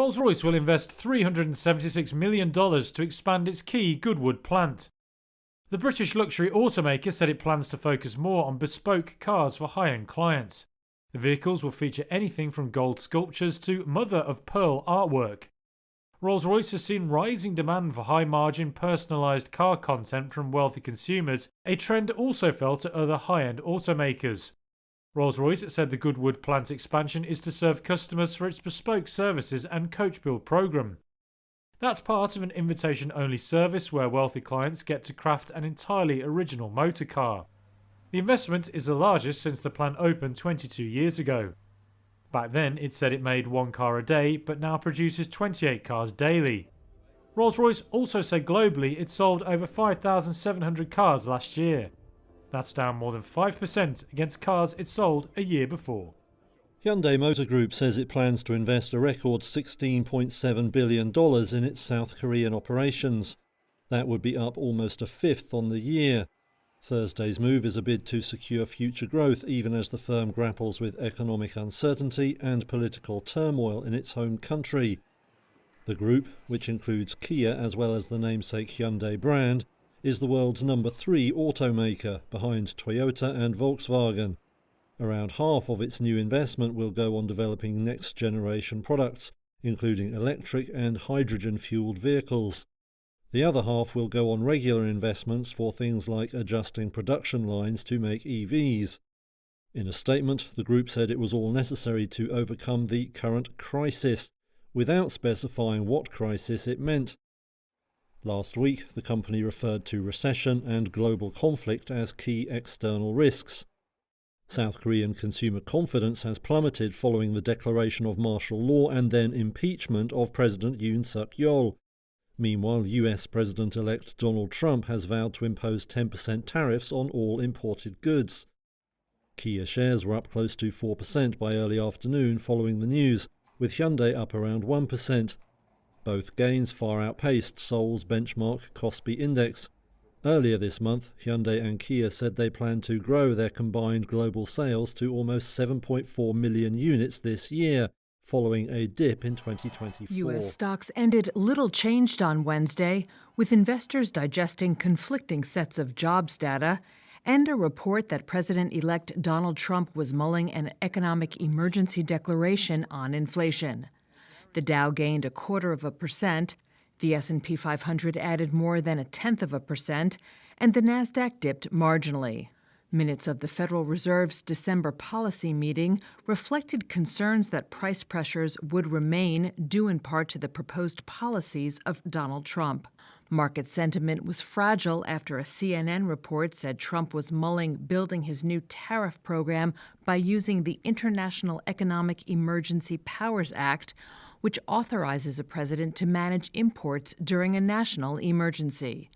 Rolls-Royce will invest $376 million to expand its key Goodwood plant. The British luxury automaker said it plans to focus more on bespoke cars for high-end clients. The vehicles will feature anything from gold sculptures to mother-of-pearl artwork. Rolls-Royce has seen rising demand for high-margin personalised car content from wealthy consumers, a trend also felt at other high-end automakers. Rolls-Royce said the Goodwood plant expansion is to serve customers for its bespoke services and coach build programme. That's part of an invitation-only service where wealthy clients get to craft an entirely original motor car. The investment is the largest since the plant opened 22 years ago. Back then, it said it made 1 car a day, but now produces 28 cars daily. Rolls-Royce also said globally it sold over 5,700 cars last year. That's down more than 5% against cars it sold a year before. Hyundai Motor Group says it plans to invest a record $16.7 billion in its South Korean operations. That would be up almost a fifth on the year. Thursday's move is a bid to secure future growth even as the firm grapples with economic uncertainty and political turmoil in its home country. The group, which includes Kia as well as the namesake Hyundai brand, is the world's number 3 automaker behind Toyota and Volkswagen. Around half of its new investment will go on developing next-generation products, including electric and hydrogen-fueled vehicles. The other half will go on regular investments for things like adjusting production lines to make EVs. In a statement, the group said it was all necessary to overcome the current crisis, without specifying what crisis it meant. Last week, the company referred to recession and global conflict as key external risks. South Korean consumer confidence has plummeted following the declaration of martial law and then impeachment of President Yoon Suk-yeol. Meanwhile, US President-elect Donald Trump has vowed to impose 10% tariffs on all imported goods. Kia shares were up close to 4% by early afternoon following the news, with Hyundai up around 1%. Both gains far outpaced Seoul's benchmark Kospi index. Earlier this month, Hyundai and Kia said they plan to grow their combined global sales to almost 7.4 million units this year, following a dip in 2024. U.S. stocks ended little changed on Wednesday, with investors digesting conflicting sets of jobs data and a report that President-elect Donald Trump was mulling an economic emergency declaration on inflation. The Dow gained 0.25%, the S&P 500 added more than 0.1%, and the Nasdaq dipped marginally. Minutes of the Federal Reserve's December policy meeting reflected concerns that price pressures would remain due in part to the proposed policies of Donald Trump. Market sentiment was fragile after a CNN report said Trump was mulling building his new tariff program by using the International Economic Emergency Powers Act, which authorizes a president to manage imports during a national emergency.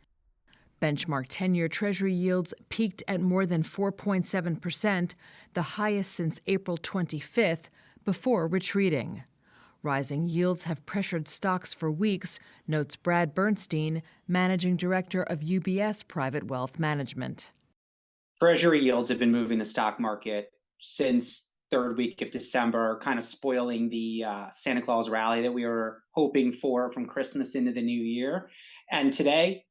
Benchmark 10-year Treasury yields peaked at more than 4.7%, the highest since April 25th, before retreating. Rising yields have pressured stocks for weeks, notes Brad Bernstein, managing director of UBS Private Wealth Management. Treasury yields have been moving the stock market since third week of December, kind of spoiling the Santa Claus rally that we were hoping for from Christmas into the new year. And today,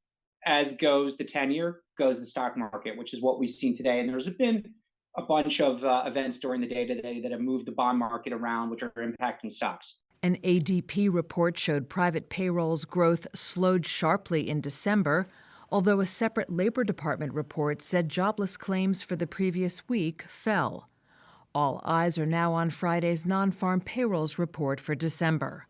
as goes the 10-year, goes the stock market, which is what we've seen today. And there's been a bunch of events during the day today that have moved the bond market around, which are impacting stocks. An ADP report showed private payrolls growth slowed sharply in December, although a separate Labor Department report said jobless claims for the previous week fell. All eyes are now on Friday's non-farm payrolls report for December.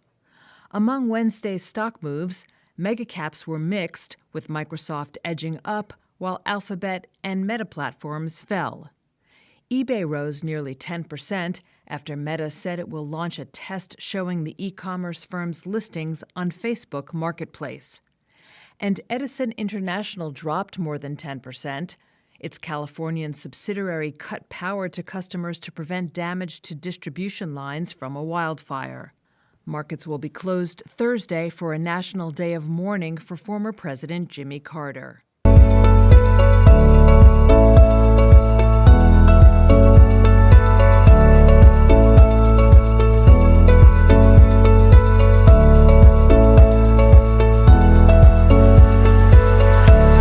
Among Wednesday's stock moves, megacaps were mixed, with Microsoft edging up while Alphabet and Meta platforms fell. eBay rose nearly 10% after Meta said it will launch a test showing the e-commerce firm's listings on Facebook Marketplace. And Edison International dropped more than 10%. Its Californian subsidiary cut power to customers to prevent damage to distribution lines from a wildfire. Markets will be closed Thursday for a national day of mourning for former President Jimmy Carter.